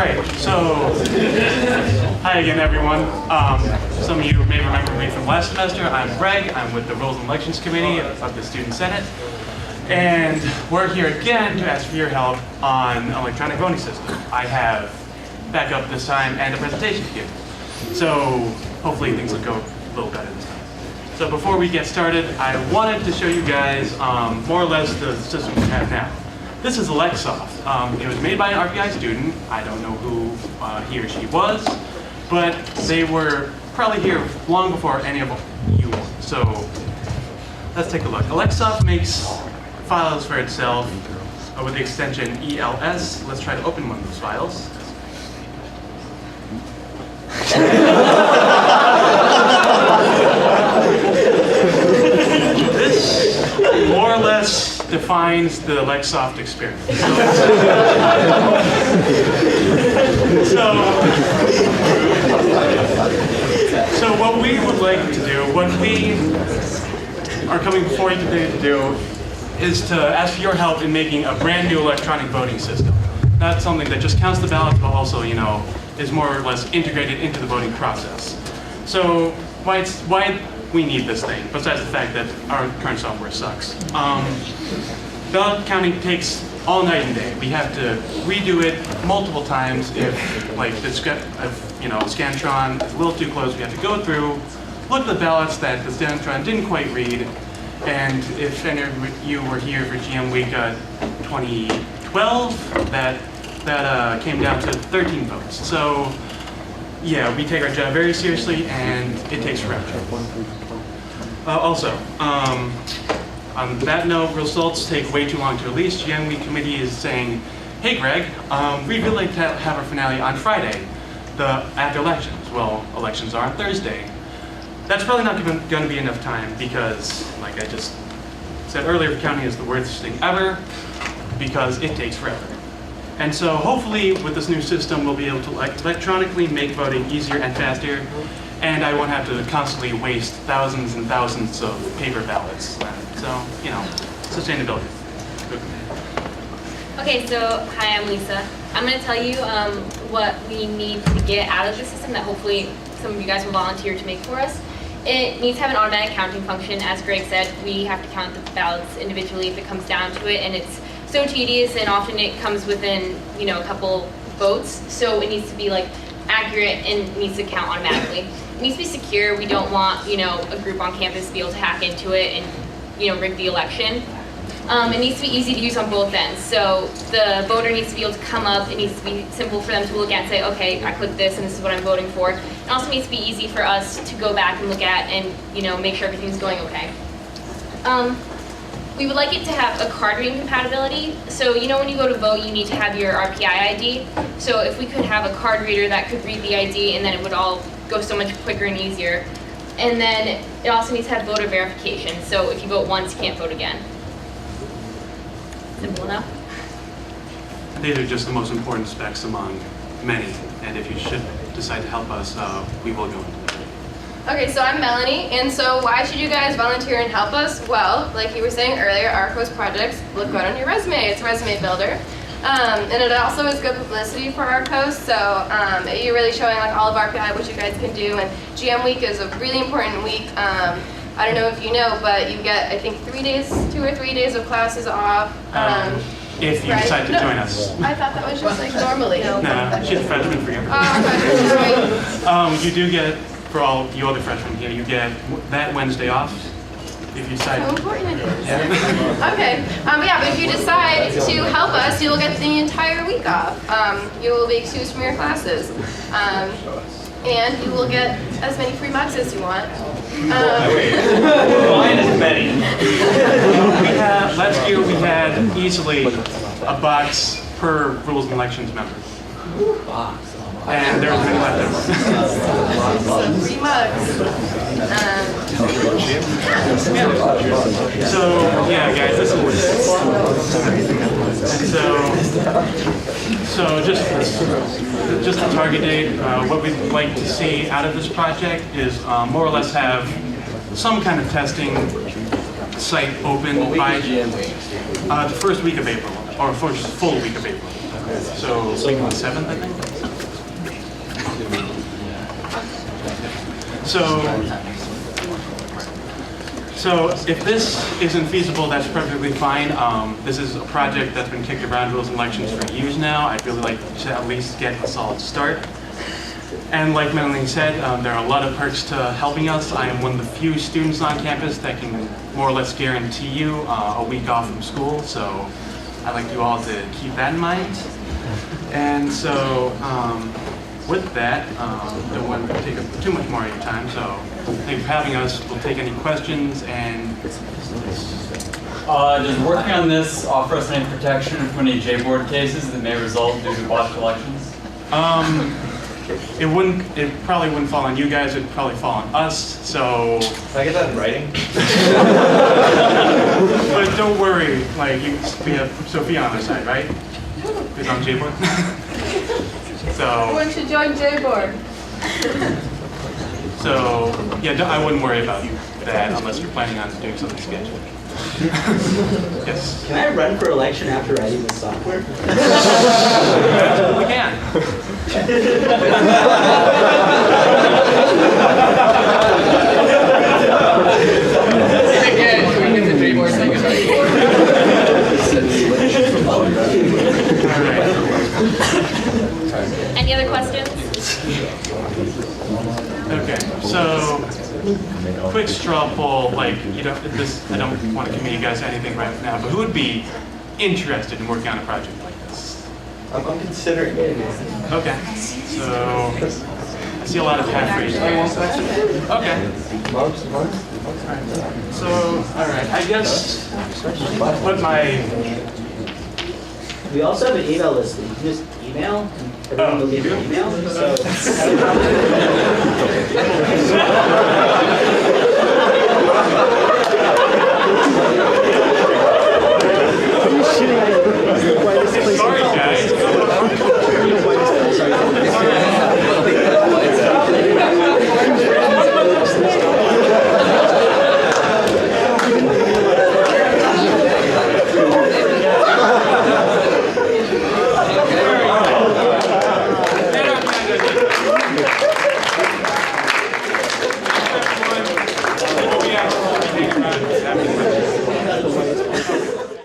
right, so hi again, everyone. Some of you may remember me from last semester. I'm Greg. I'm with the Rules and Elections Committee of the Student Senate. And we're here again to ask for your help on an electronic voting system. I have backup this time and a presentation to give. So hopefully things will go a little better this time. So before we get started, I wanted to show you guys more or less the system we have now. This is RCOS. It was made by an RPI student. I don't know who he or she was, but they were probably here long before any of you were. So let's take a look. RCOS makes files for itself with the extension ELS. Let's try to open one of those files. This more or less defines the RCOS experience. So what we would like to do, what we are coming before you today to do, is to ask for your help in making a brand new electronic voting system. Not something that just counts the ballots, but also, is more or less integrated into the voting process. So why we need this thing, besides the fact that our current software sucks. Ballot counting takes all night and day. We have to redo it multiple times if, like, Scantron is a little too close. We have to go through, look at the ballots that the Scantron didn't quite read, and if any of you were here for GM Week 2012, that came down to 13 votes. So yeah, we take our job very seriously, and it takes forever. Also, on that note, results take way too long to release. GM Week committee is saying, hey Greg, we'd really like to have our finale on Friday, after elections. Well, elections are on Thursday. That's probably not going to be enough time because, like I just said earlier, counting is the worst thing ever because it takes forever. And so hopefully with this new system, we'll be able to electronically make voting easier and faster, and I won't have to constantly waste thousands and thousands of paper ballots. So, sustainability. Okay, so hi, I'm Lisa. I'm going to tell you what we need to get out of the system that hopefully some of you guys will volunteer to make for us. It needs to have an automatic counting function. As Greg said, we have to count the ballots individually if it comes down to it, and it's so tedious, and often it comes within, a couple votes. So it needs to be accurate and needs to count automatically. It needs to be secure. We don't want, a group on campus to be able to hack into it and, rig the election. It needs to be easy to use on both ends. So the voter needs to be able to come up. It needs to be simple for them to look at and say, okay, I clicked this and this is what I'm voting for. It also needs to be easy for us to go back and look at and, make sure everything's going okay. We would like it to have a card reading compatibility. So when you go to vote, you need to have your RPI ID. So if we could have a card reader that could read the ID, and then it would all go so much quicker and easier. And then it also needs to have voter verification. So if you vote once, you can't vote again. Simple enough? These are just the most important specs among many, and if you should decide to help us, we will go into that. Okay, so I'm Melanie, and so why should you guys volunteer and help us? Well, like you were saying earlier, RCOS projects look good on your resume. It's a resume builder. And it also is good publicity for RCOS, so you're really showing all of RPI what you guys can do, and GM Week is a really important week. I don't know if you know, but you get, I think, 2 or 3 days of classes off. If you decide to join us. I thought that was just normally. No, she's a freshman for you. You do get, for all you other freshmen here, you get that Wednesday off if you decide. How important it is. Yeah. Okay, but if you decide to help us, you will get the entire week off. You will be excused from your classes. And you will get as many free mugs as you want. Mine as many. Last year we had easily a box per Rules and Elections member. And there was many left over. Some free mugs. So yeah, guys, this is so just the target date. What we'd like to see out of this project is more or less have some kind of testing site open by the first week of April, or first full week of April. So week on the 7th, I think. So if this isn't feasible, that's perfectly fine. This is a project that's been kicked around rules and elections for years now. I'd really like to at least get a solid start. And like Melanie said, there are a lot of perks to helping us. I am one of the few students on campus that can more or less guarantee you a week off from school. So I'd like you all to keep that in mind. And so with that, don't want to take up too much more of your time. So thank you for having us. We'll take any questions and. Does working on this offer us any protection from any J-board cases that may result due to botched elections? It probably wouldn't fall on you guys. It'd probably fall on us. So. Can I get that in writing? But don't worry. Like we have Sophia on our side, right? Who's on J-board. So. Who wants to join J-board? So yeah, I wouldn't worry about that unless you're planning on doing something scheduled. Yes. Can I run for election after writing the software? We can. Again, we get the J-board thing is Any other questions? Okay, so quick straw poll, like I don't want to commit you guys to anything right now, but who would be interested in working on a project like this? I'm considering it. Okay, so I see a lot of hand raised. Okay. So, all right, I guess put my. We also have an email list. You can just email. Everyone will get your email. So.